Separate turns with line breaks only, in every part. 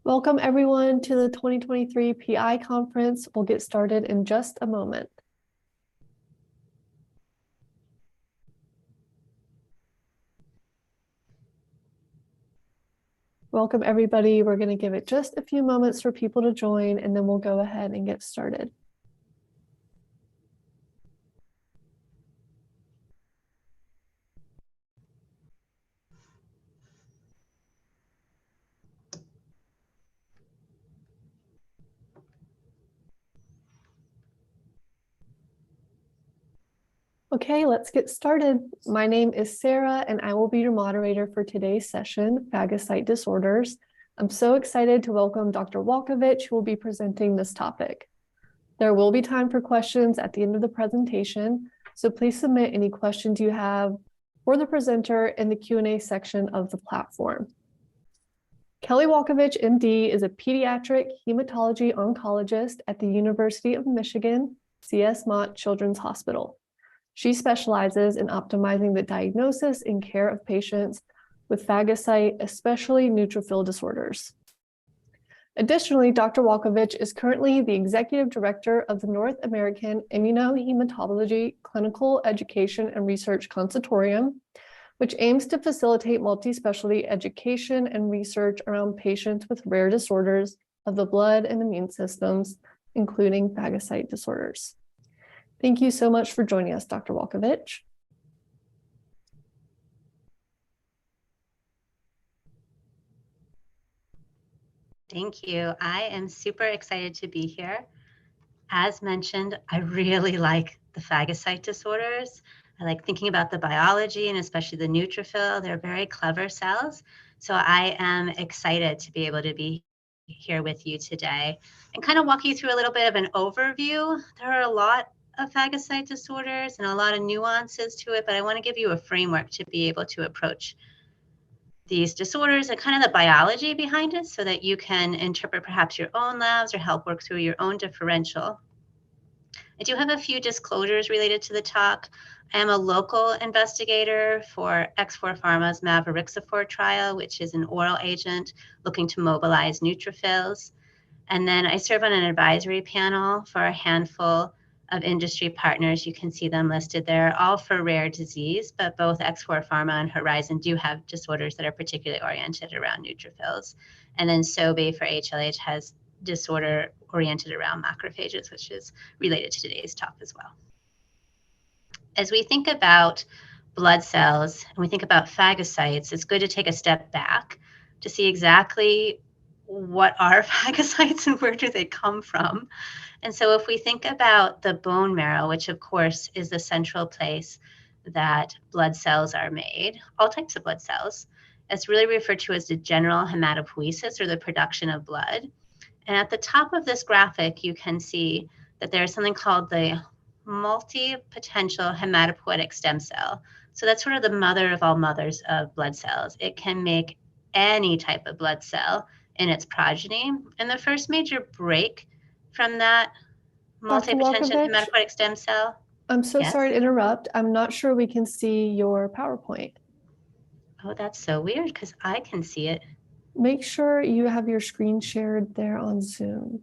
Welcome everyone to the 2023 PI conference. We'll get started in just a moment. Welcome everybody. We're going to give it just a few moments for people to join, and then we'll go ahead and get started. Okay, let's get started. My name is Sarah, and I will be your moderator for today's session, Phagocyte Disorders. I'm so excited to welcome Dr. Walkovich, who will be presenting this topic. There will be time for questions at the end of the presentation, so please submit any questions you have for the presenter in the Q&A section of the platform. Kelly Walkovich, MD, is a pediatric hematology oncologist at the University of Michigan, C.S. Mott Children's Hospital. She specializes in optimizing the diagnosis and care of patients with phagocyte, especially neutrophil disorders. Additionally, Dr. Walkovich is currently the Executive Director of the North American Immunohematology Clinical Education and Research Consortium, which aims to facilitate multi-specialty education and research around patients with rare disorders of the blood and immune systems, including phagocyte disorders. Thank you so much for joining us, Dr. Walkovich.
Thank you. I am super excited to be here. As mentioned, I really like the phagocyte disorders. I like thinking about the biology and especially the neutrophil. They're very clever cells. So I am excited to be able to be here with you today and kind of walk you through a little bit of an overview. There are a lot of phagocyte disorders and a lot of nuances to it, but I want to give you a framework to be able to approach these disorders and kind of the biology behind it so that you can interpret perhaps your own labs or help work through your own differential. I do have a few disclosures related to the talk. I am a local investigator for X4 Pharma's mavorixafor trial, which is an oral agent looking to mobilize neutrophils. And then I serve on an advisory panel for a handful of industry partners. You can see them listed there, all for rare disease, but both X4 Pharma and Horizon do have disorders that are particularly oriented around neutrophils. And then Sobe for HLH has disorder oriented around macrophages, which is related to today's talk as well. As we think about blood cells and we think about phagocytes, it's good to take a step back to see exactly what are phagocytes and where do they come from. And so if we think about the bone marrow, which of course is the central place that blood cells are made, all types of blood cells, it's really referred to as the general hematopoiesis, or the production of blood. And at the top of this graphic, you can see that there's something called the multi-potential hematopoietic stem cell. So that's sort of the mother of all mothers of blood cells. It can make any type of blood cell in its progeny. And the first major break from that multi-potential hematopoietic stem cell.
I'm so sorry to interrupt. I'm not sure we can see your PowerPoint.
Oh, that's so weird because I can see it.
Make sure you have your screen shared there on Zoom.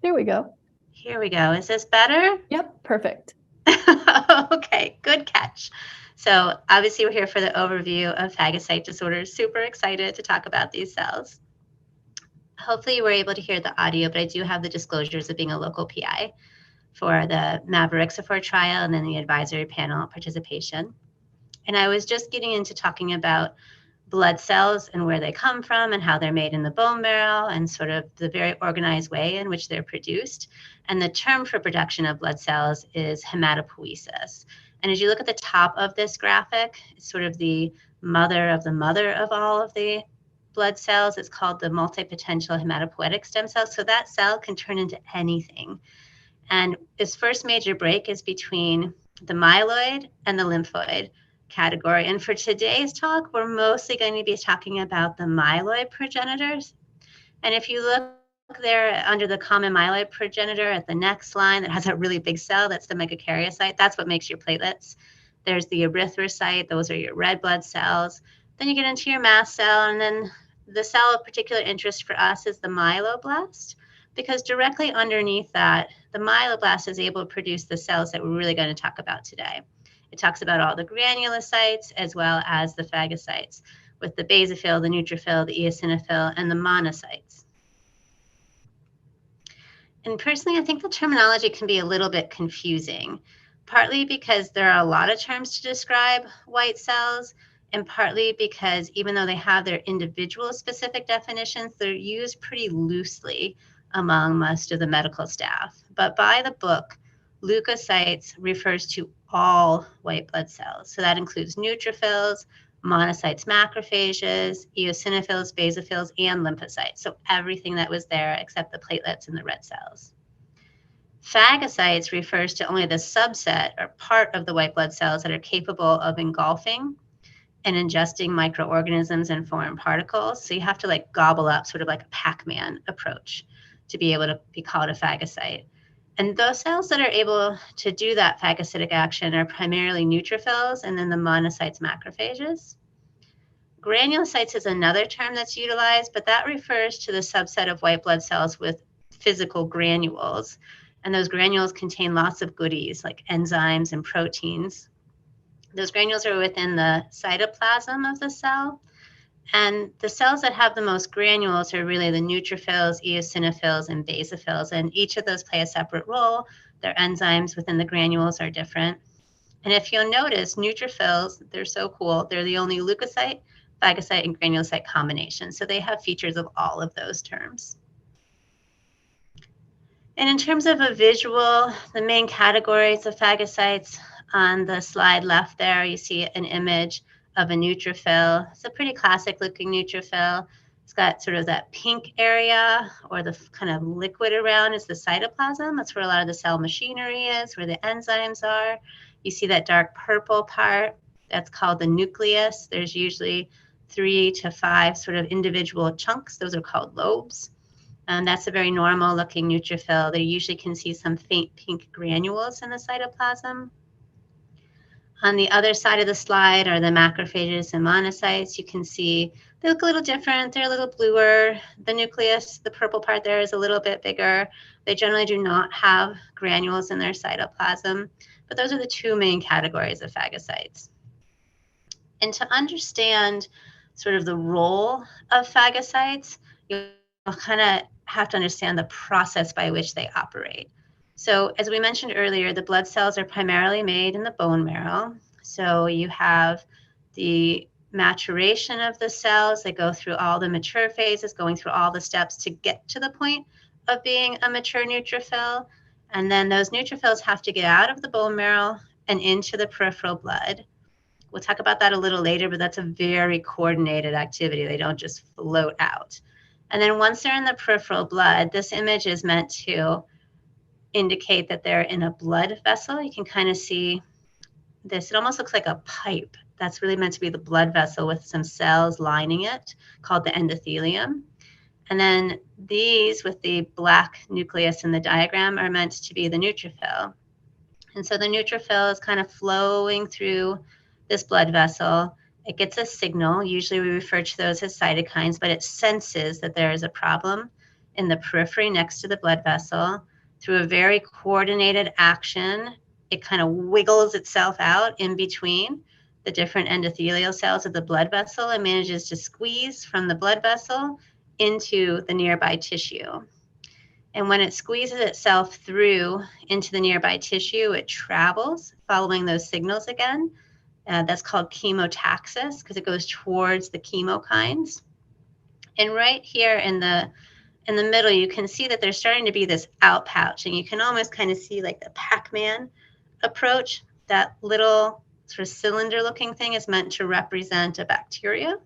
There we go.
Here we go. Is this better?
Yep, perfect.
Okay, good catch. So obviously we're here for the overview of phagocyte disorders. Super excited to talk about these cells. Hopefully you were able to hear the audio, but I do have the disclosures of being a local PI for the mavorixafor trial and then the advisory panel participation. And I was just getting into talking about blood cells and where they come from and how they're made in the bone marrow and sort of the very organized way in which they're produced. And the term for production of blood cells is hematopoiesis. And as you look at the top of this graphic, it's sort of the mother of all of the blood cells. It's called the multi-potential hematopoietic stem cell. So that cell can turn into anything. And its first major break is between the myeloid and the lymphoid category. And for today's talk, we're mostly going to be talking about the myeloid progenitors. And if you look there under the common myeloid progenitor at the next line that has a really big cell, that's the megakaryocyte. That's what makes your platelets. There's the erythrocyte, those are your red blood cells. Then you get into your mast cell, and then the cell of particular interest for us is the myeloblast, because directly underneath that, the myeloblast is able to produce the cells that we're really going to talk about today. It talks about all the granulocytes as well as the phagocytes, with the basophil, the neutrophil, the eosinophil, and the monocytes. And personally, I think the terminology can be a little bit confusing, partly because there are a lot of terms to describe white cells, and partly because even though they have their individual specific definitions, they're used pretty loosely among most of the medical staff. But by the book, leukocytes refers to all white blood cells. So that includes neutrophils, monocytes, macrophages, eosinophils, basophils, and lymphocytes. So everything that was there except the platelets and the red cells. Phagocytes refers to only the subset or part of the white blood cells that are capable of engulfing and ingesting microorganisms and foreign particles. So you have to like gobble up, sort of like a Pac-Man approach to be able to be called a phagocyte. And those cells that are able to do that phagocytic action are primarily neutrophils and then the monocytes, macrophages. Granulocytes is another term that's utilized, but that refers to the subset of white blood cells with physical granules. And those granules contain lots of goodies like enzymes and proteins. Those granules are within the cytoplasm of the cell. And the cells that have the most granules are really the neutrophils, eosinophils, and basophils. And each of those play a separate role. Their enzymes within the granules are different. And if you'll notice, neutrophils, they're so cool. They're the only leukocyte, phagocyte, and granulocyte combination. So they have features of all of those terms. And in terms of a visual, the main categories of phagocytes on the slide left there, you see an image of a neutrophil. It's a pretty classic looking neutrophil. It's got sort of that pink area or the kind of liquid around is the cytoplasm. That's where a lot of the cell machinery is, where the enzymes are. You see that dark purple part, that's called the nucleus. There's usually 3 to 5 sort of individual chunks. Those are called lobes. That's a very normal looking neutrophil. They usually can see some faint pink granules in the cytoplasm. On the other side of the slide are the macrophages and monocytes. You can see they look a little different. They're a little bluer. The nucleus, the purple part there, is a little bit bigger. They generally do not have granules in their cytoplasm, but those are the two main categories of phagocytes. And to understand sort of the role of phagocytes, you'll kind of have to understand the process by which they operate. So as we mentioned earlier, the blood cells are primarily made in the bone marrow. So you have the maturation of the cells. They go through all the mature phases, going through all the steps to get to the point of being a mature neutrophil. And then those neutrophils have to get out of the bone marrow and into the peripheral blood. We'll talk about that a little later, but that's a very coordinated activity. They don't just float out. And then once they're in the peripheral blood, this image is meant to indicate that they're in a blood vessel. You can kind of see this. It almost looks like a pipe. That's really meant to be the blood vessel with some cells lining it, called the endothelium. And then these with the black nucleus in the diagram are meant to be the neutrophil. And so the neutrophil is kind of flowing through this blood vessel. It gets a signal. Usually we refer to those as cytokines, but it senses that there is a problem in the periphery next to the blood vessel. Through a very coordinated action, it kind of wiggles itself out in between the different endothelial cells of the blood vessel and manages to squeeze from the blood vessel into the nearby tissue. And when it squeezes itself through into the nearby tissue, it travels following those signals again. That's called chemotaxis because it goes towards the chemokines. And right here in the middle, you can see that there's starting to be this outpouch, and you can almost kind of see like the Pac-Man approach. That little sort of cylinder looking thing is meant to represent a bacteria.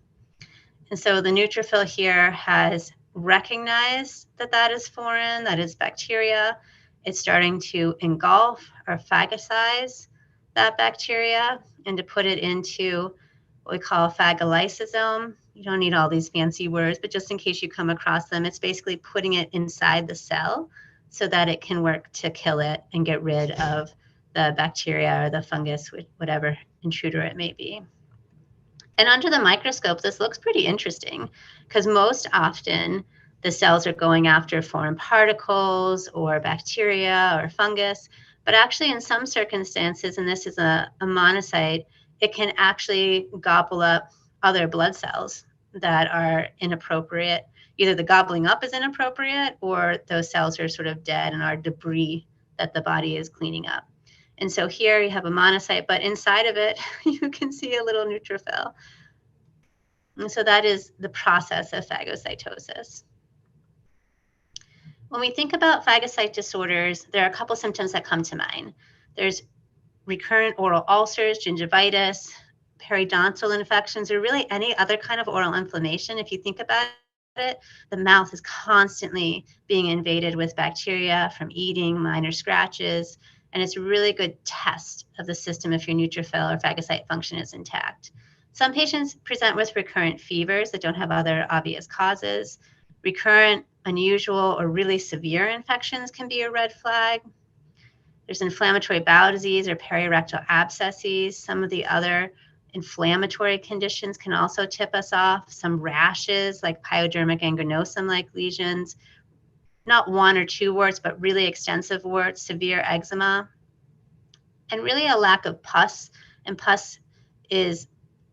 And so the neutrophil here has recognized that that is foreign, that is bacteria. It's starting to engulf or phagocyze that bacteria and to put it into what we call a phagolysosome. You don't need all these fancy words, but just in case you come across them, it's basically putting it inside the cell so that it can work to kill it and get rid of the bacteria or the fungus, whatever intruder it may be. And under the microscope, this looks pretty interesting because most often the cells are going after foreign particles or bacteria or fungus. But actually, in some circumstances, and this is a monocyte, it can actually gobble up other blood cells that are inappropriate. Either the gobbling up is inappropriate or those cells are sort of dead and are debris that the body is cleaning up. And so here you have a monocyte, but inside of it, you can see a little neutrophil. And so that is the process of phagocytosis. When we think about phagocyte disorders, there are a couple symptoms that come to mind. There's recurrent oral ulcers, gingivitis, periodontal infections, or really any other kind of oral inflammation. If you think about it, the mouth is constantly being invaded with bacteria from eating, minor scratches, and it's a really good test of the system if your neutrophil or phagocyte function is intact. Some patients present with recurrent fevers that don't have other obvious causes. Recurrent, unusual, or really severe infections can be a red flag. There's inflammatory bowel disease or perirectal abscesses. Some of the other inflammatory conditions can also tip us off. Some rashes like pyodermic gangrenosum-like lesions, not one or two warts, but really extensive warts, severe eczema, and really a lack of pus. And pus is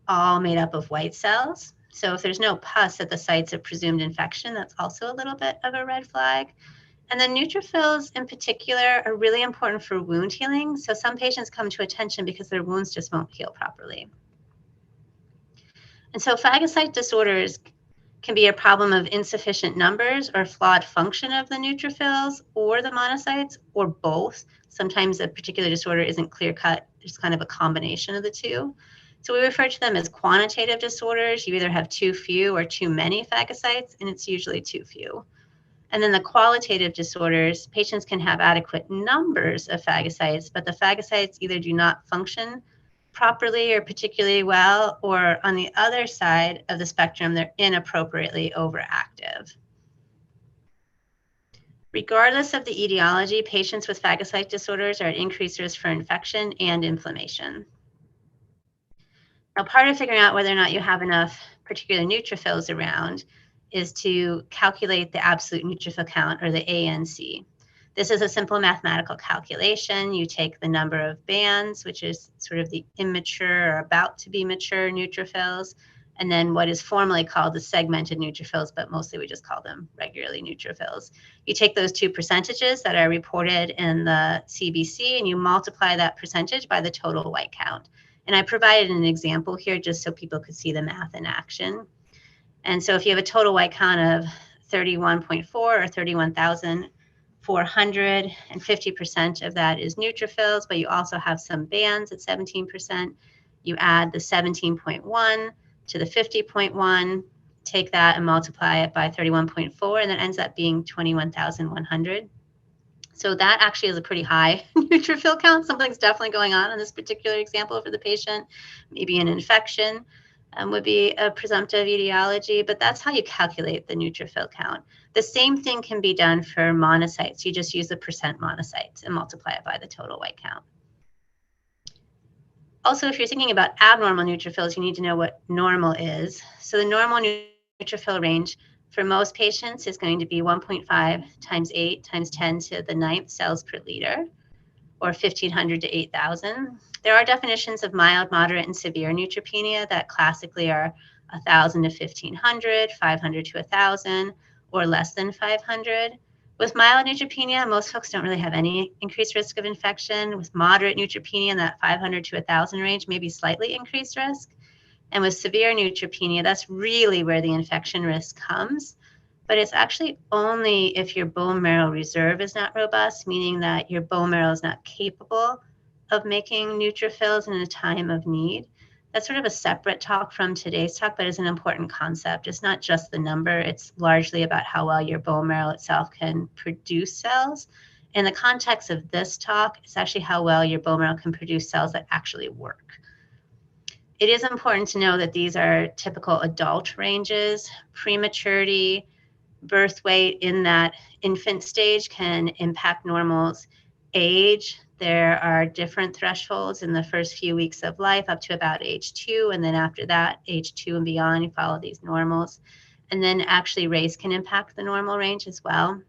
all made up of white cells. So if there's no pus at the sites of presumed infection, that's also a little bit of a red flag. And then neutrophils in particular are really important for wound healing. So some patients come to attention because their wounds just won't heal properly. And so phagocyte disorders can be a problem of insufficient numbers or flawed function of the neutrophils or the monocytes, or both. Sometimes a particular disorder isn't clear-cut. There's kind of a combination of the two. So we refer to them as quantitative disorders. You either have too few or too many phagocytes, and it's usually too few. And then the qualitative disorders, patients can have adequate numbers of phagocytes, but the phagocytes either do not function properly or particularly well, or on the other side of the spectrum, they're inappropriately overactive. Regardless of the etiology, patients with phagocyte disorders are at increased risk for infection and inflammation. Now, part of figuring out whether or not you have enough particular neutrophils around is to calculate the absolute neutrophil count, or the ANC. This is a simple mathematical calculation. You take the number of bands, which is sort of the immature or about to be mature neutrophils, and then what is formally called the segmented neutrophils, but mostly we just call them regularly neutrophils. You take those two percentages that are reported in the CBC and you multiply that percentage by the total white count. And I provided an example here just so people could see the math in action. And so if you have a total white count of 31.4 or 31,400, and 50% of that is neutrophils, but you also have some bands at 17%, you add the 17.1 to the 50.1, take that and multiply it by 31.4, and that ends up being 21,100. So that actually is a pretty high neutrophil count. Something's definitely going on in this particular example for the patient. Maybe an infection would be a presumptive etiology, but that's how you calculate the neutrophil count. The same thing can be done for monocytes. You just use the percent monocytes and multiply it by the total white count. Also, if you're thinking about abnormal neutrophils, you need to know what normal is. So the normal neutrophil range for most patients is going to be 1.5 times 8 times 10 to the 9th cells per liter, or 1,500 to 8,000. There are definitions of mild, moderate, and severe neutropenia that classically are 1,000 to 1,500, 500 to 1,000, or less than 500. With mild neutropenia, most folks don't really have any increased risk of infection. With moderate neutropenia in that 500 to 1,000 range, maybe slightly increased risk. And with severe neutropenia, that's really where the infection risk comes. But it's actually only if your bone marrow reserve is not robust, meaning that your bone marrow is not capable of making neutrophils in a time of need. That's sort of a separate talk from today's talk, but it's an important concept. It's not just the number. It's largely about how well your bone marrow itself can produce cells. In the context of this talk, it's actually how well your bone marrow can produce cells that actually work. it is important to know that these are typical adult ranges. Prematurity, birth weight in that infant stage can impact normal's age. There are different thresholds in the first few weeks of life up to about age 2. And then after that, age 2 and beyond, you follow these normals. And then actually race can impact the normal range as well.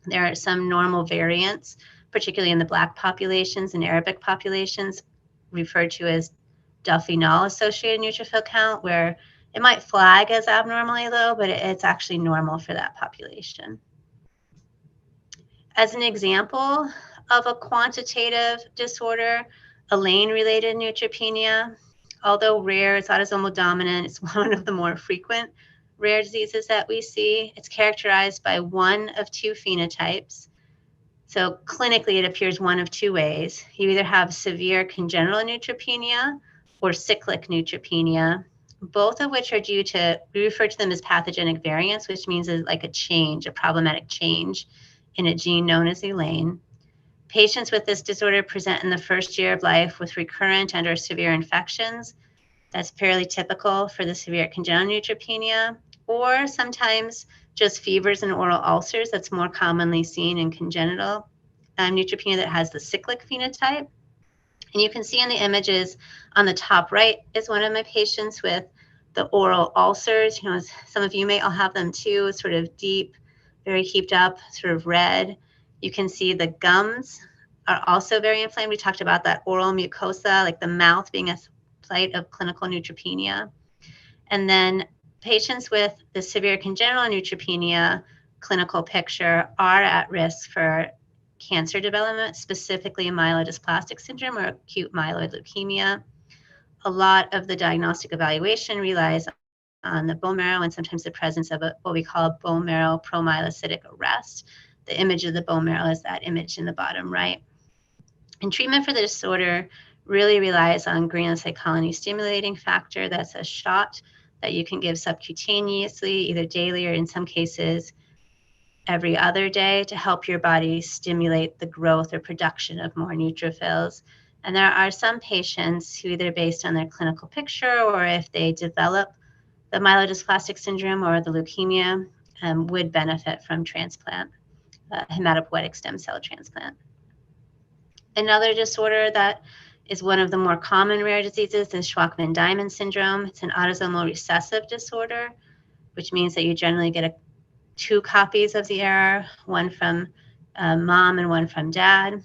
There are some normal variants, particularly in the Black populations and Arabic populations, referred to as Duffy null associated neutrophil count, where it might flag as abnormally low, but it's actually normal for that population. As an example of a quantitative disorder, Elaine-related neutropenia, although rare, it's autosomal dominant, it's one of the more frequent rare diseases that we see. It's characterized by one of two phenotypes. So clinically, it appears one of two ways. You either have severe congenital neutropenia or cyclic neutropenia, both of which are due to, we refer to them as pathogenic variants, which means it's like a change, a problematic change in a gene known as Elaine. Patients with this disorder present in the first year of life with recurrent and or severe infections. That's fairly typical for the severe congenital neutropenia, or sometimes just fevers and oral ulcers. That's more commonly seen in congenital neutropenia that has the cyclic phenotype. And you can see in the images on the top right is one of my patients with the oral ulcers. You know, some of you may all have them too, sort of deep, very heaped up, sort of red. You can see the gums are also very inflamed. We talked about that oral mucosa, like the mouth being a site of clinical neutropenia. And then patients with the severe congenital neutropenia clinical picture are at risk for cancer development, specifically myelodysplastic syndrome or acute myeloid leukemia. A lot of the diagnostic evaluation relies on the bone marrow and sometimes the presence of what we call a bone marrow promyelocytic arrest. The image of the bone marrow is that image in the bottom right. And treatment for the disorder really relies on granulocyte colony stimulating factor. That's a shot that you can give subcutaneously, either daily or in some cases every other day, to help your body stimulate the growth or production of more neutrophils. And there are some patients who, either based on their clinical picture or if they develop the myelodysplastic syndrome or the leukemia, would benefit from transplant, hematopoietic stem cell transplant. Another disorder that is one of the more common rare diseases is Shwachman-Diamond syndrome. It's an autosomal recessive disorder, which means that you generally get two copies of the error, one from mom and one from dad.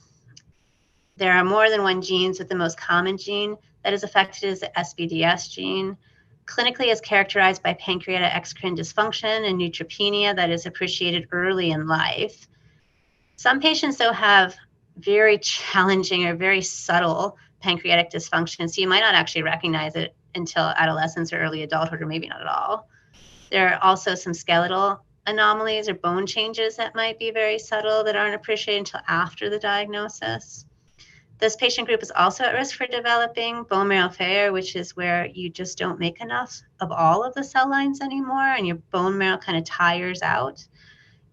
There are more than one genes, but the most common gene that is affected is the SBDS gene. Clinically, is characterized by pancreatic exocrine dysfunction and neutropenia that is appreciated early in life. Some patients, though, have very challenging or very subtle pancreatic dysfunction, so you might not actually recognize it until adolescence or early adulthood, or maybe not at all. There are also some skeletal anomalies or bone changes that might be very subtle that aren't appreciated until after the diagnosis. This patient group is also at risk for developing bone marrow failure, which is where you just don't make enough of all of the cell lines anymore and your bone marrow kind of tires out.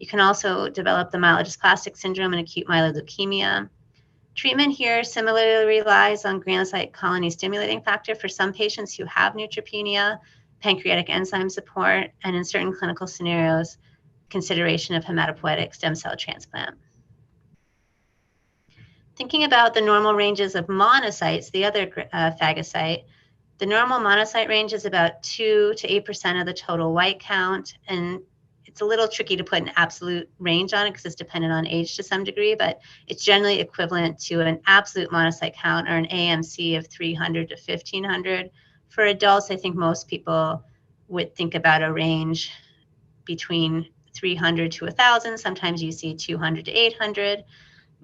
You can also develop the myelodysplastic syndrome and acute myeloid leukemia. Treatment here similarly relies on granulocyte colony stimulating factor for some patients who have neutropenia, pancreatic enzyme support, and in certain clinical scenarios, consideration of hematopoietic stem cell transplant. Thinking about the normal ranges of monocytes, the other phagocyte, the normal monocyte range is about 2 to 8% of the total white count, and it's a little tricky to put an absolute range on it because it's dependent on age to some degree, but it's generally equivalent to an absolute monocyte count or an AMC of 300 to 1500. For adults, I think most people would think about a range between 300 to 1,000. Sometimes you see 200 to 800.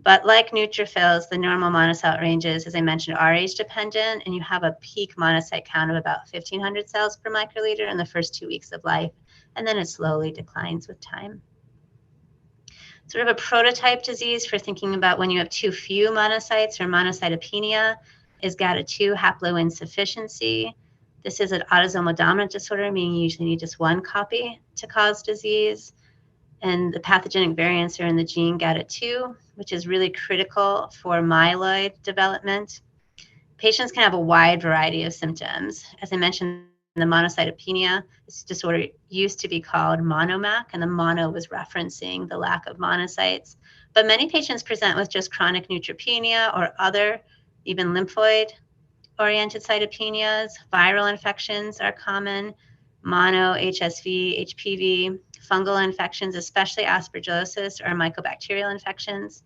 But like neutrophils, the normal monocyte ranges, as I mentioned, are age dependent, and you have a peak monocyte count of about 1,500 cells per microliter in the first 2 weeks of life, and then it slowly declines with time. Sort of a prototype disease for thinking about when you have too few monocytes or monocytopenia is GATA2 haploinsufficiency. This is an autosomal dominant disorder, meaning you usually need just one copy to cause disease. And the pathogenic variants are in the gene GATA2, which is really critical for myeloid development. patients can have a wide variety of symptoms. As I mentioned, the monocytopenia, this disorder used to be called monomac, and the mono was referencing the lack of monocytes. But many patients present with just chronic neutropenia or other, even lymphoid-oriented cytopenias. Viral infections are common, mono, HSV, HPV, fungal infections, especially aspergillosis or mycobacterial infections.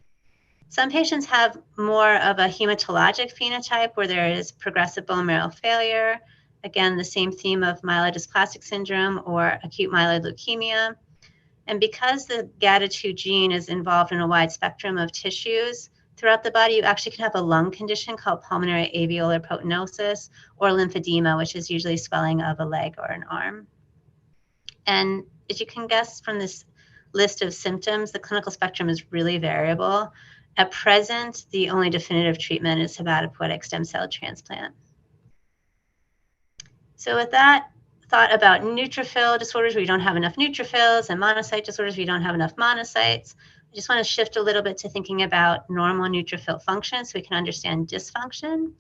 Some patients have more of a hematologic phenotype where there is progressive bone marrow failure. Again, the same theme of myelodysplastic syndrome or acute myeloid leukemia. And because the GATA2 gene is involved in a wide spectrum of tissues throughout the body, you actually can have a lung condition called pulmonary alveolar proteinosis or lymphedema, which is usually swelling of a leg or an arm. And as you can guess from this list of symptoms, the clinical spectrum is really variable. At present, the only definitive treatment is hematopoietic stem cell transplant. So with that, thought about neutrophil disorders where you don't have enough neutrophils and monocyte disorders where you don't have enough monocytes. I just want to shift a little bit to thinking about normal neutrophil function so we can understand dysfunction.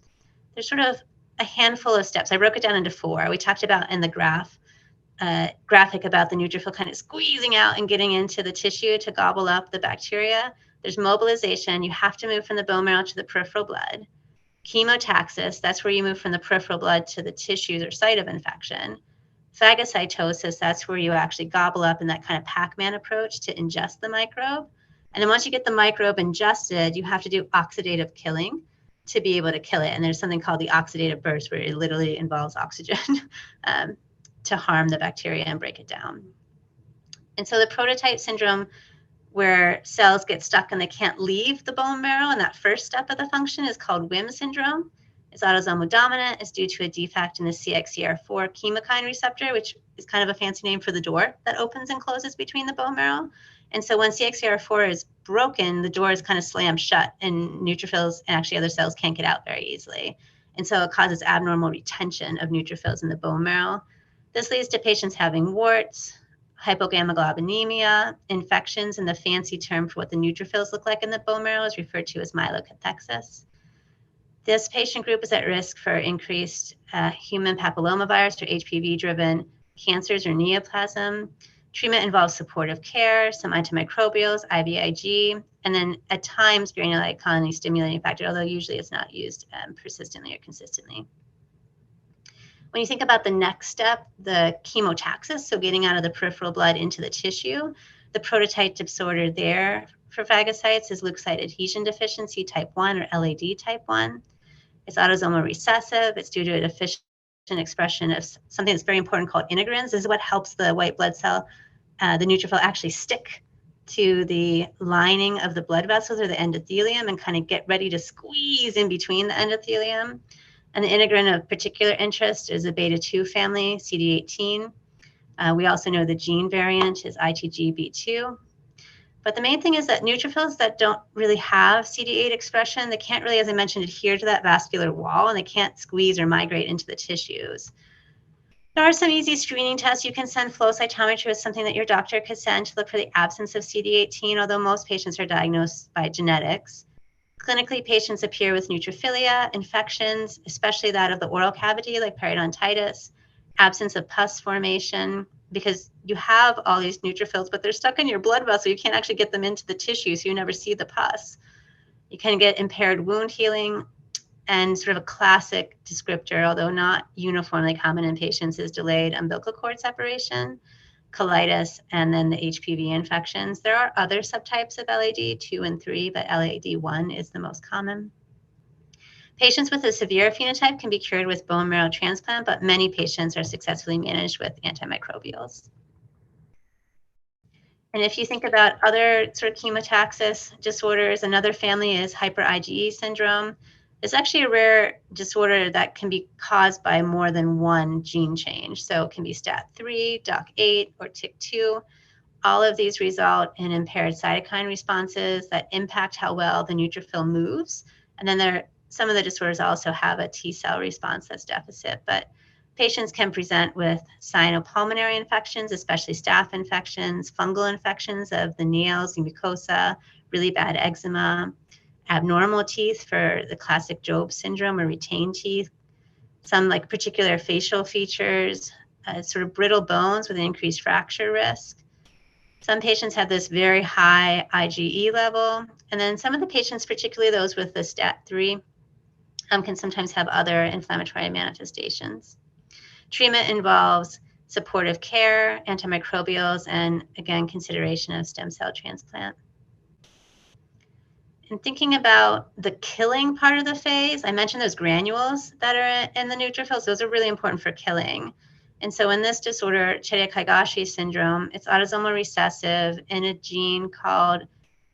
There's sort of a handful of steps. I broke it down into 4. We talked about in the graphic about the neutrophil kind of squeezing out and getting into the tissue to gobble up the bacteria. There's mobilization. You have to move from the bone marrow to the peripheral blood. Chemotaxis, that's where you move from the peripheral blood to the tissues or site of infection. Phagocytosis, that's where you actually gobble up in that kind of Pac-Man approach to ingest the microbe. And then once you get the microbe ingested, you have to do oxidative killing to be able to kill it. And there's something called the oxidative burst where it literally involves oxygen to harm the bacteria and break it down. And so the prototype syndrome where cells get stuck and they can't leave the bone marrow, and that first step of the function is called WHIM syndrome. It's autosomal dominant. It's due to a defect in the CXCR4 chemokine receptor, which is kind of a fancy name for the door that opens and closes between the bone marrow. And so when CXCR4 is broken, the door is kind of slammed shut and neutrophils and actually other cells can't get out very easily. And so it causes abnormal retention of neutrophils in the bone marrow. This leads to patients having warts, hypogammaglobulinemia, infections, and the fancy term for what the neutrophils look like in the bone marrow is referred to as myelocathexis. This patient group is at risk for increased human papillomavirus or HPV-driven cancers or neoplasm. Treatment involves supportive care, some antimicrobials, IVIG, and then at times granulocyte colony stimulating factor, although usually it's not used persistently or consistently. When you think about the next step, the chemotaxis, so getting out of the peripheral blood into the tissue, the prototype disorder there for phagocytes is leukocyte adhesion deficiency type 1 or LAD type 1. It's autosomal recessive. It's due to a deficient expression of something that's very important called integrins. This is what helps the white blood cell, the neutrophil, actually stick to the lining of the blood vessels or the endothelium and kind of get ready to squeeze in between the endothelium. And the integrin of particular interest is a beta-2 family, CD18. We also know the gene variant is ITGB2. But the main thing is that neutrophils that don't really have CD8 expression, they can't really, as I mentioned, adhere to that vascular wall, and they can't squeeze or migrate into the tissues. There are some easy screening tests. You can send flow cytometry as something that your doctor could send to look for the absence of CD18, although most patients are diagnosed by genetics. Clinically, patients appear with neutrophilia, infections, especially that of the oral cavity like periodontitis, absence of pus formation, because you have all these neutrophils, but they're stuck in your blood vessel. You can't actually get them into the tissue, so you never see the pus. You can get impaired wound healing, and sort of a classic descriptor, although not uniformly common in patients, is delayed umbilical cord separation, colitis, and then the HPV infections. There are other subtypes of LAD, 2 and 3, but LAD1 is the most common. Patients with a severe phenotype can be cured with bone marrow transplant, but many patients are successfully managed with antimicrobials. And if you think about other sort of chemotaxis disorders, another family is hyper-IgE syndrome. It's actually a rare disorder that can be caused by more than one gene change. So it can be STAT3, DOC8, or TYK2. All of these result in impaired cytokine responses that impact how well the neutrophil moves. And then some of the disorders also have a T cell response that's deficit. But patients can present with cyanopulmonary infections, especially staph infections, fungal infections of the nails, the mucosa, really bad eczema. abnormal teeth for the classic Job syndrome or retained teeth, some like particular facial features, sort of brittle bones with an increased fracture risk. Some patients have this very high IgE level, and then some of the patients, particularly those with the STAT3, can sometimes have other inflammatory manifestations. Treatment involves supportive care, antimicrobials, and again, consideration of stem cell transplant. And thinking about the killing part of the phase, I mentioned those granules that are in the neutrophils. Those are really important for killing. And so in this disorder, Chereak-Higashi syndrome, it's autosomal recessive in a gene called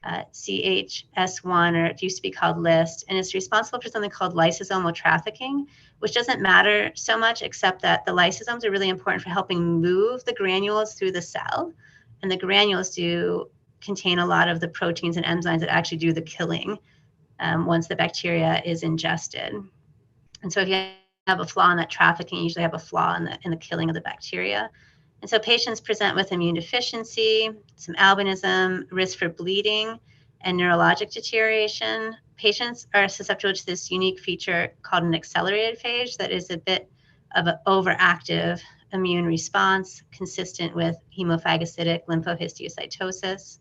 CHS1, or it used to be called LIST, and it's responsible for something called lysosomal trafficking, which doesn't matter so much except that the lysosomes are really important for helping move the granules through the cell, and the granules do contain a lot of the proteins and enzymes that actually do the killing once the bacteria is ingested. And so if you have a flaw in that trafficking, you usually have a flaw in the killing of the bacteria. And so patients present with immune deficiency, some albinism, risk for bleeding, and neurologic deterioration. Patients are susceptible to this unique feature called an accelerated phage that is a bit of an overactive immune response consistent with hemophagocytic lymphohistiocytosis.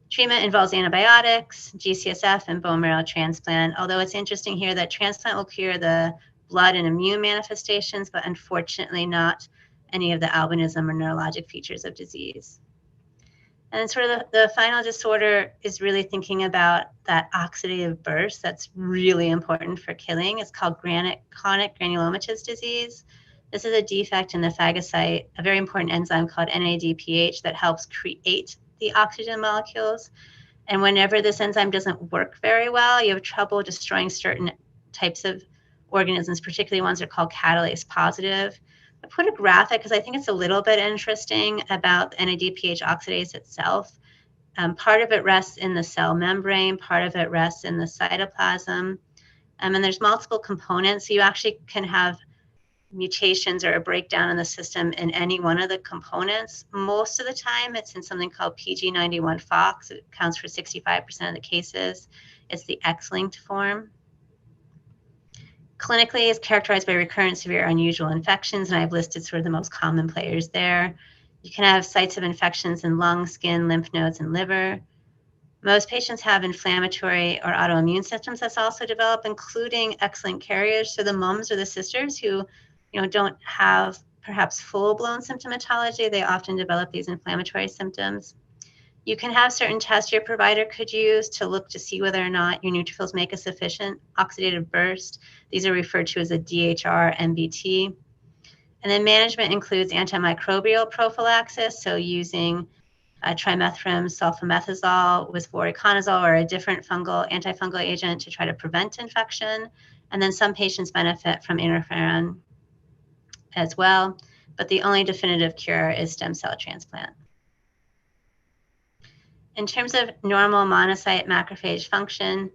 Treatment involves antibiotics, GCSF, and bone marrow transplant, although it's interesting here that transplant will cure the blood and immune manifestations, but unfortunately not any of the albinism or neurologic features of disease. And then sort of the final disorder is really thinking about that oxidative burst that's really important for killing. It's called chronic granulomatous disease. This is a defect in the phagocyte, a very important enzyme called NADPH that helps create the oxygen molecules. And whenever this enzyme doesn't work very well, you have trouble destroying certain types of organisms, particularly ones that are called catalase positive. I put a graphic because I think it's a little bit interesting about NADPH oxidase itself. Part of it rests in the cell membrane, part of it rests in the cytoplasm. And there's multiple components. So you actually can have mutations or a breakdown in the system in any one of the components. Most of the time, it's in something called PG91-FOX. It accounts for 65% of the cases. It's the X-linked form. Clinically, it's characterized by recurrent, severe, unusual infections, and I've listed sort of the most common players there. You can have sites of infections in lung, skin, lymph nodes, and liver. Most patients have inflammatory or autoimmune symptoms that's also developed, including X-linked carriers, so the moms or the sisters who don't have perhaps full-blown symptomatology. They often develop these inflammatory symptoms. You can have certain tests your provider could use to look to see whether or not your neutrophils make a sufficient oxidative burst. These are referred to as a DHR MBT. And then management includes antimicrobial prophylaxis, so using trimethoprim sulfamethoxazole with voriconazole or a different antifungal agent to try to prevent infection. And then some patients benefit from interferon as well, but the only definitive cure is stem cell transplant. In terms of normal monocyte macrophage function,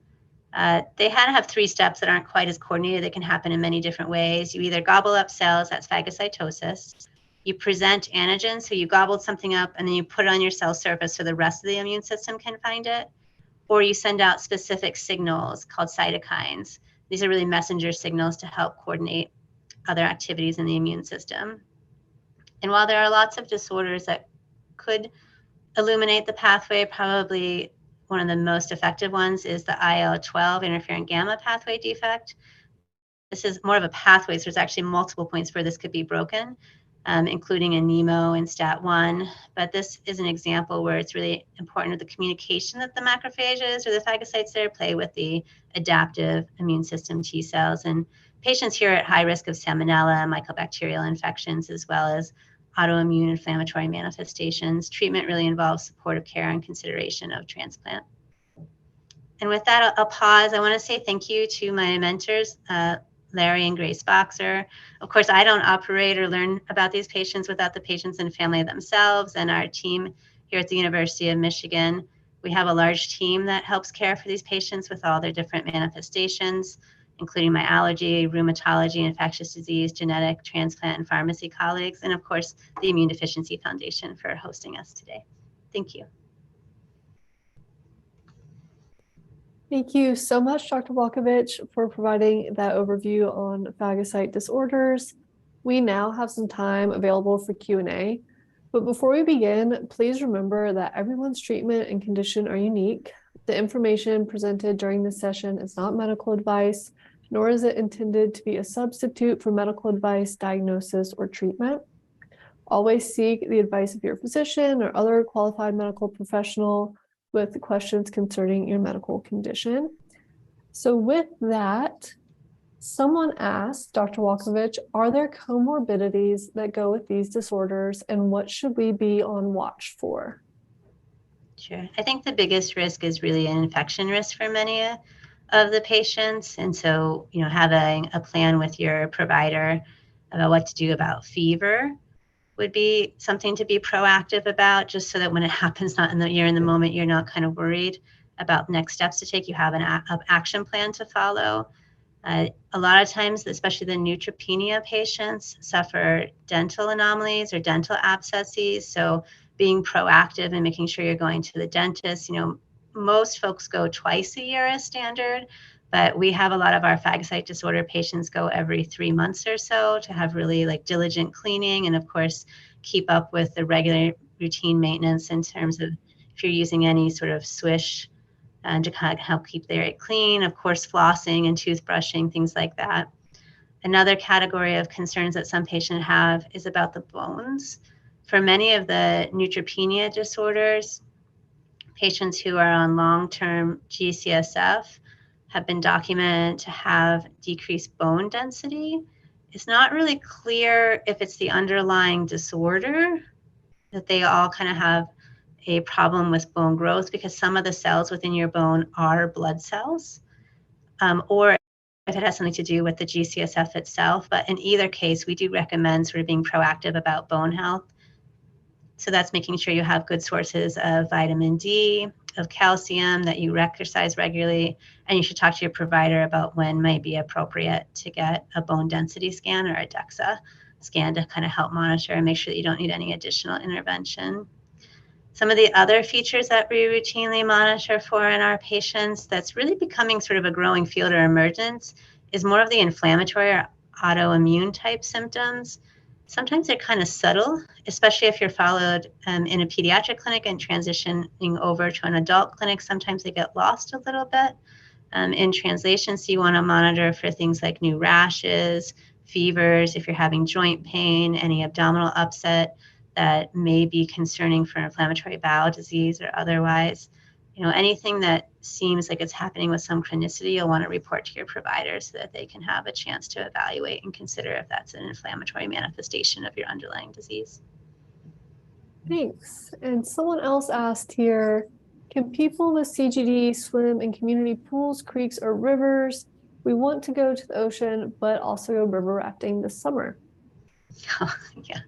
they have 3 steps that aren't quite as coordinated. They can happen in many different ways. You either gobble up cells, that's phagocytosis. You present antigens, so you gobbled something up and then you put it on your cell surface so the rest of the immune system can find it. Or you send out specific signals called cytokines. These are really messenger signals to help coordinate other activities in the immune system. And while there are lots of disorders that could illuminate the pathway, probably one of the most effective ones is the IL-12 interferon gamma pathway defect. This is more of a pathway, so there's actually multiple points where this could be broken, including in NEMO and STAT1. But this is an example where it's really important that the communication that the macrophages or the phagocytes there play with the adaptive immune system T cells. And patients here are at high risk of salmonella, mycobacterial infections, as well as autoimmune inflammatory manifestations. Treatment really involves supportive care and consideration of transplant. And with that, I'll pause. I want to say thank you to my mentors, Larry and Grace Boxer. Of course, I don't operate or learn about these patients without the patients and family themselves and our team here at the University of Michigan. We have a large team that helps care for these patients with all their different manifestations, including my allergy, rheumatology, infectious disease, genetic, transplant, and pharmacy colleagues, and of course, the Immune Deficiency Foundation for hosting us today. Thank you.
Thank you so much, Dr. Walkovich, for providing that overview on phagocyte disorders. We now have some time available for Q&A. But before we begin, please remember that everyone's treatment and condition are unique. The information presented during this session is not medical advice, nor is it intended to be a substitute for medical advice, diagnosis, or treatment. Always seek the advice of your physician or other qualified medical professional with questions concerning your medical condition. So with that, someone asked Dr. Walkovich, are there comorbidities that go with these disorders and what should we be on watch for?
Sure. I think the biggest risk is really an infection risk for many of the patients. And so, having a plan with your provider about what to do about fever would be something to be proactive about, just so that when it happens, you're in the moment, you're not kind of worried about next steps to take. You have an action plan to follow. A lot of times, especially the neutropenia patients, suffer dental anomalies or dental abscesses. So being proactive and making sure you're going to the dentist, most folks go twice a year as standard, but we have a lot of our phagocyte disorder patients go every 3 months or so to have really diligent cleaning, and of course keep up with the regular routine maintenance in terms of if you're using any sort of swish and to kind of help keep their clean, of course, flossing and toothbrushing, things like that. Another category of concerns that some patients have is about the bones. For many of the neutropenia disorders, patients who are on long-term GCSF have been documented to have decreased bone density. It's not really clear if it's the underlying disorder, that they all kind of have a problem with bone growth, because some of the cells within your bone are blood cells, or if it has something to do with the GCSF itself. But in either case, we do recommend sort of being proactive about bone health. So that's making sure you have good sources of vitamin D, of calcium, that you exercise regularly, and you should talk to your provider about when might be appropriate to get a bone density scan or a DEXA scan to kind of help monitor and make sure that you don't need any additional intervention. Some of the other features that we routinely monitor for in our patients that's really becoming sort of a growing field or emergence is more of the inflammatory or autoimmune type symptoms. Sometimes they're kind of subtle, especially if you're followed in a pediatric clinic and transitioning over to an adult clinic. Sometimes they get lost a little bit in translation. So you want to monitor for things like new rashes, fevers, if you're having joint pain, any abdominal upset that may be concerning for inflammatory bowel disease or otherwise. Anything that seems like it's happening with some chronicity, you'll want to report to your provider so that they can have a chance to evaluate and consider if that's an inflammatory manifestation of your underlying disease.
Thanks. And someone else asked here, can people with CGD swim in community pools, creeks, or rivers? We want to go to the ocean, but also go river rafting this summer.
Oh, yeah.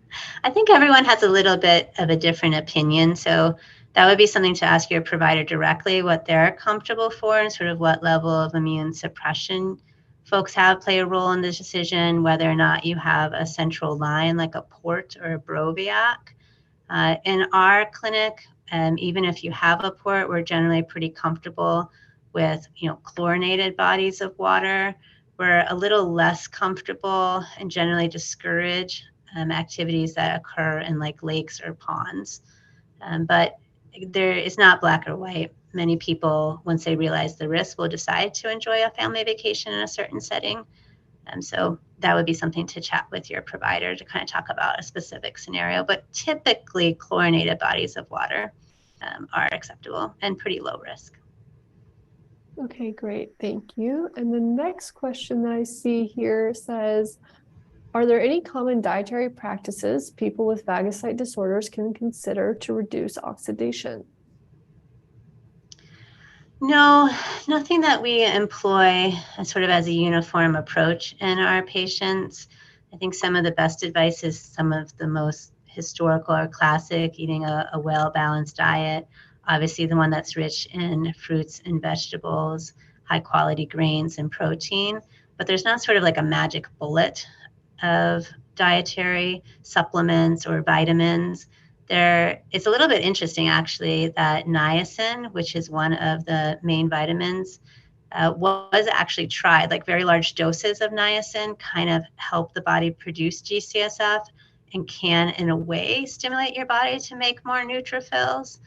I think everyone has a little bit of a different opinion. So that would be something to ask your provider directly, what they're comfortable for and sort of what level of immune suppression folks have play a role in the decision, whether or not you have a central line like a port or a Broviac. In our clinic, even if you have a port, we're generally pretty comfortable with, chlorinated bodies of water. We're a little less comfortable and generally discourage activities that occur in like lakes or ponds. But there is not black or white. Many people, once they realize the risk, will decide to enjoy a family vacation in a certain setting. So that would be something to chat with your provider to kind of talk about a specific scenario. But typically, chlorinated bodies of water are acceptable and pretty low risk.
Okay, great. Thank you. And the next question that I see here says, are there any common dietary practices people with phagocyte disorders can consider to reduce oxidation?
No, nothing that we employ sort of as a uniform approach in our patients. I think some of the best advice is some of the most historical or classic, eating a well-balanced diet. Obviously, the one that's rich in fruits and vegetables, high quality grains and protein. But there's not sort of like a magic bullet of dietary supplements or vitamins It's a little bit interesting, actually, that niacin, which is one of the main vitamins, was actually tried. Like very large doses of niacin kind of help the body produce GCSF and can, in a way, stimulate your body to make more neutrophils.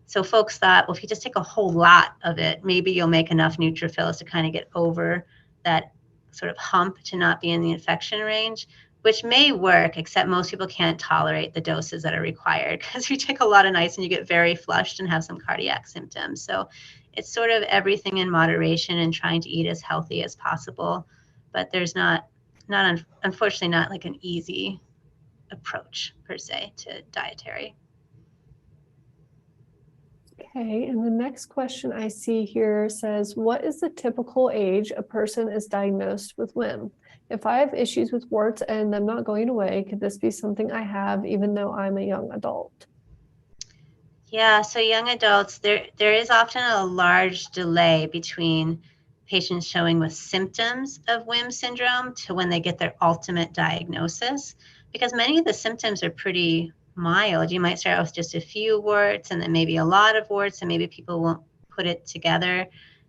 So folks thought, well, if you just take a whole lot of it, maybe you'll make enough neutrophils to kind of get over that sort of hump to not be in the infection range, which may work, except most people can't tolerate the doses that are required, because if you take a lot of niacin, you get very flushed and have some cardiac symptoms. So it's sort of everything in moderation and trying to eat as healthy as possible. But there's unfortunately not like an easy approach per se to dietary.
Okay, and the next question I see here says, what is the typical age a person is diagnosed with WHIM? If I have issues with warts and them not going away, could this be something I have even though I'm a young adult?
Yeah, so young adults, there is often a large delay between patients showing with symptoms of WHIM syndrome to when they get their ultimate diagnosis, because many of the symptoms are pretty mild. You might start out with just a few warts and then maybe a lot of warts, and maybe people won't put it together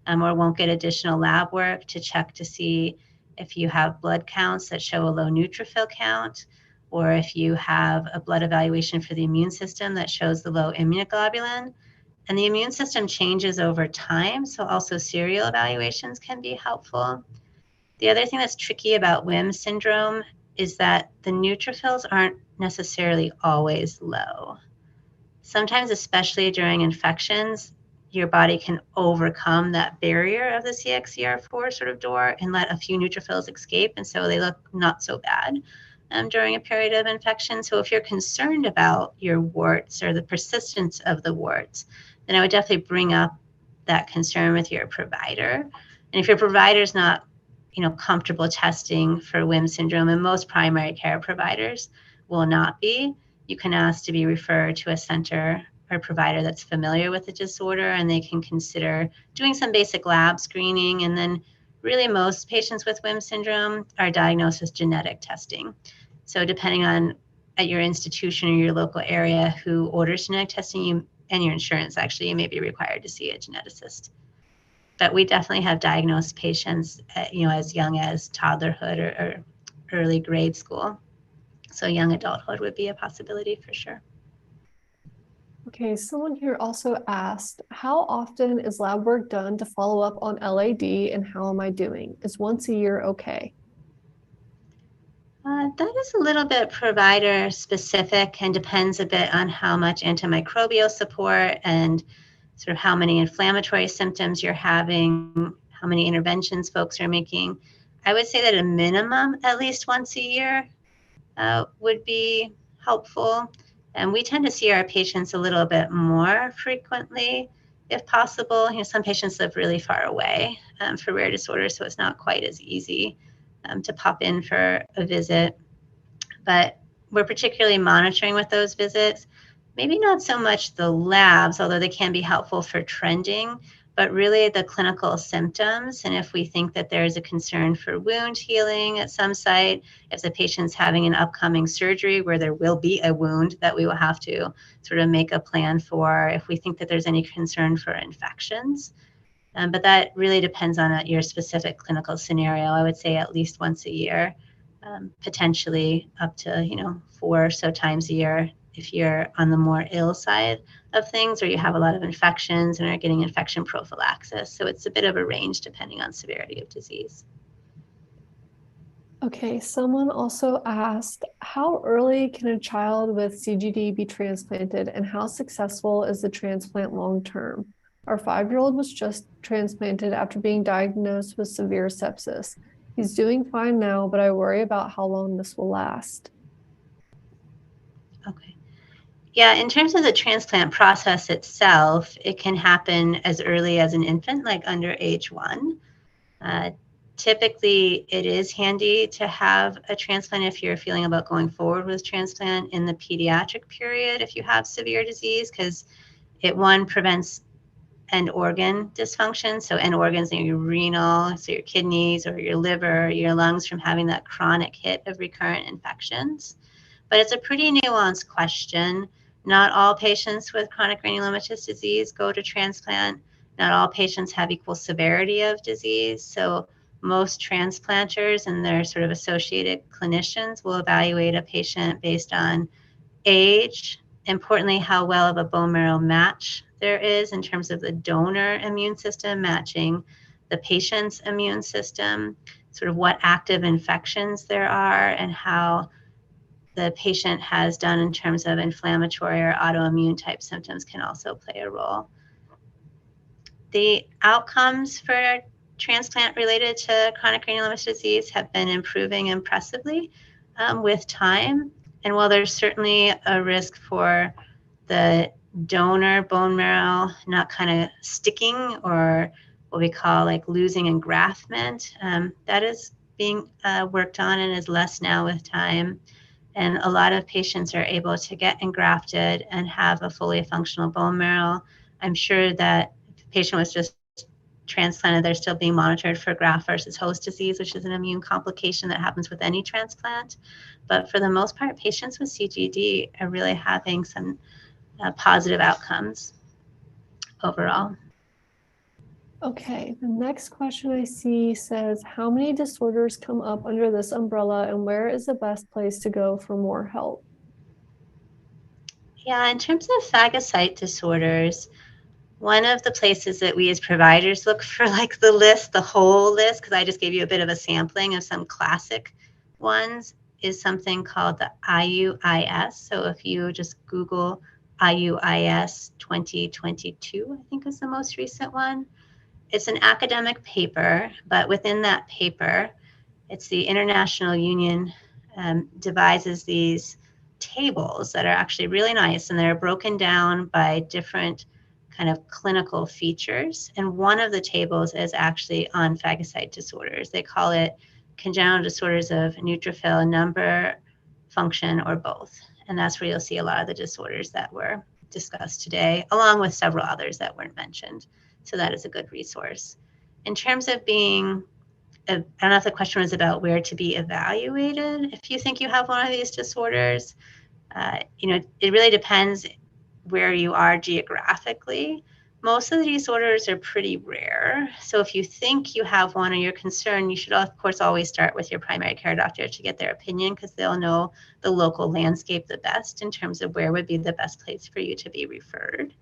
or won't get additional lab work to check to see if you have blood counts that show a low neutrophil count, or if you have a blood evaluation for the immune system that shows the low immunoglobulin. And the immune system changes over time, so also serial evaluations can be helpful. The other thing that's tricky about WHIM syndrome is that the neutrophils aren't necessarily always low. Sometimes, especially during infections, your body can overcome that barrier of the CXCR4 sort of door and let a few neutrophils escape, and so they look not so bad during a period of infection. So if you're concerned about your warts or the persistence of the warts, then I would definitely bring up that concern with your provider. And if your provider is not, comfortable testing for WHIM syndrome, and most primary care providers will not be, you can ask to be referred to a center or provider that's familiar with the disorder, and they can consider doing some basic lab screening. And then really most patients with WHIM syndrome are diagnosed with genetic testing. So depending on at your institution or your local area who orders genetic testing, and your insurance, actually, you may be required to see a geneticist. But we definitely have diagnosed patients, as young as toddlerhood or early grade school. So young adulthood would be a possibility for sure.
Okay, someone here also asked, how often is lab work done to follow up on LAD and how am I doing? Is once a year okay?
That is a little bit provider specific and depends a bit on how much antimicrobial support and sort of how many inflammatory symptoms you're having, how many interventions folks are making. I would say that a minimum, at least once a year, would be helpful. And we tend to see our patients a little bit more frequently, if possible. Some patients live really far away for rare disorders, so it's not quite as easy to pop in for a visit. But we're particularly monitoring with those visits, maybe not so much the labs, although they can be helpful for trending, but really the clinical symptoms. And if we think that there is a concern for wound healing at some site, if the patient's having an upcoming surgery where there will be a wound that we will have to sort of make a plan for, if we think that there's any concern for infections. But that really depends on your specific clinical scenario. I would say at least once a year, potentially up to 4 or so times a year if you're on the more ill side of things, or you have a lot of infections and are getting infection prophylaxis. So it's a bit of a range depending on severity of disease.
Okay, someone also asked, how early can a child with CGD be transplanted and how successful is the transplant long term? Our 5-year-old was just transplanted after being diagnosed with severe sepsis. He's doing fine now, but I worry about how long this will last.
Okay. Yeah, in terms of the transplant process itself, it can happen as early as an infant, like under age 1. Typically, it is handy to have a transplant if you're feeling about going forward with transplant in the pediatric period if you have severe disease, because it, one, prevents end organ dysfunction. So end organs, your renal, so your kidneys or your liver, your lungs, from having that chronic hit of recurrent infections. But it's a pretty nuanced question. Not all patients with chronic granulomatous disease go to transplant. Not all patients have equal severity of disease. So most transplanters and their sort of associated clinicians will evaluate a patient based on age, importantly, how well of a bone marrow match there is in terms of the donor immune system matching the patient's immune system, sort of what active infections there are, and how the patient has done in terms of inflammatory or autoimmune type symptoms can also play a role. The outcomes for transplant related to chronic granulomatous disease have been improving impressively with time. And while there's certainly a risk for the donor bone marrow not kind of sticking or what we call like losing engraftment, that is being worked on and is less now with time. And a lot of patients are able to get engrafted and have a fully functional bone marrow. I'm sure that if the patient was just transplanted, they're still being monitored for graft versus host disease, which is an immune complication that happens with any transplant. But for the most part, patients with CGD are really having some positive outcomes overall.
Okay, the next question I see says, how many disorders come up under this umbrella and where is the best place to go for more help?
Yeah, in terms of phagocyte disorders, one of the places that we as providers look for like the list, the whole list, because I just gave you a bit of a sampling of some classic ones, is something called the IUIS. So if you just Google IUIS 2022, I think is the most recent one. It's an academic paper, but within that paper, it's the International Union devises these tables that are actually really nice, and they're broken down by different kind of clinical features. And one of the tables is actually on phagocyte disorders. They call it congenital disorders of neutrophil number, function, or both. And that's where you'll see a lot of the disorders that were discussed today, along with several others that weren't mentioned. So that is a good resource. In terms of being, I don't know if the question was about where to be evaluated. If you think you have one of these disorders, it really depends where you are geographically. Most of the disorders are pretty rare. So if you think you have one or you're concerned, you should, of course, always start with your primary care doctor to get their opinion, because they'll know the local landscape the best in terms of where would be the best place for you to be referred.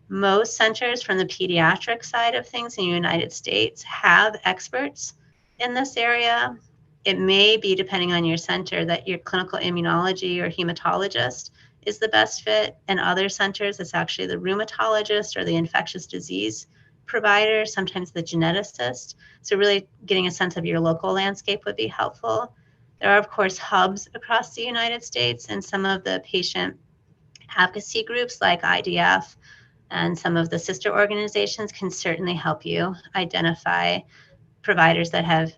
Most centers from the pediatric side of things in the United States have experts in this area. It may be, depending on your center, that your clinical immunology or hematologist is the best fit. And other centers, it's actually the rheumatologist or the infectious disease provider, sometimes the geneticist. So really getting a sense of your local landscape would be helpful. There are, of course, hubs across the United States, and some of the patient advocacy groups like IDF and some of the sister organizations can certainly help you identify providers that have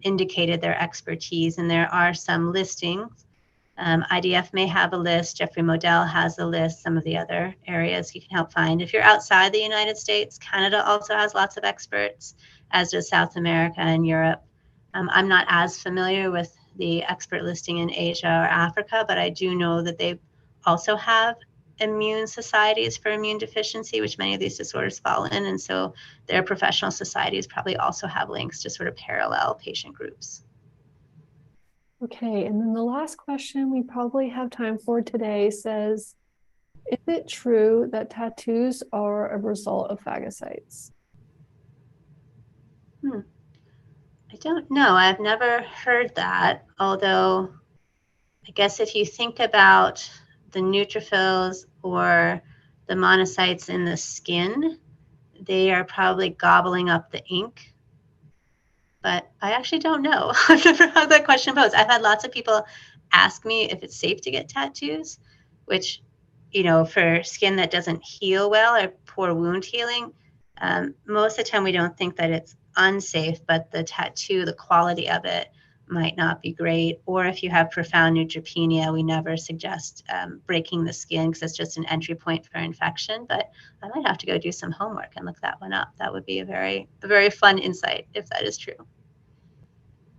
indicated their expertise. And there are some listings. IDF may have a list. Jeffrey Modell has a list. Some of the other areas you can help find. If you're outside the United States, Canada also has lots of experts, as does South America and Europe. I'm not as familiar with the expert listing in Asia or Africa, but I do know that they also have immune societies for immune deficiency, which many of these disorders fall in. And so their professional societies probably also have links to sort of parallel patient groups.
Okay, and then the last question we probably have time for today says, is it true that tattoos are a result of phagocytes?
I don't know. I've never heard that, although I guess if you think about the neutrophils or the monocytes in the skin, they are probably gobbling up the ink. But I actually don't know. I've never had that question posed. I've had lots of people ask me if it's safe to get tattoos, which, for skin that doesn't heal well or poor wound healing, most of the time we don't think that it's unsafe, but the tattoo, the quality of it might not be great. Or if you have profound neutropenia, we never suggest breaking the skin, because it's just an entry point for infection. But I might have to go do some homework and look that one up. That would be a very fun insight if that is true.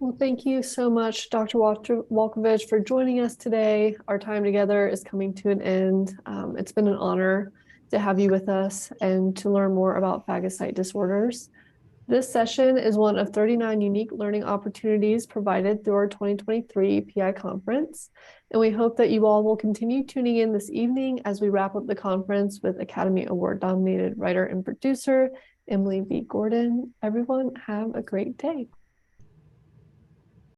Well, thank you so much, Dr. Walkovich, for joining us today. Our time together is coming to an end. It's been an honor to have you with us and to learn more about phagocyte disorders. This session is one of 39 unique learning opportunities provided through our 2023 PI conference. And we hope that you all will continue tuning in this evening as we wrap up the conference with Academy Award-nominated writer and producer, Emily V. Gordon. Everyone, have a great day.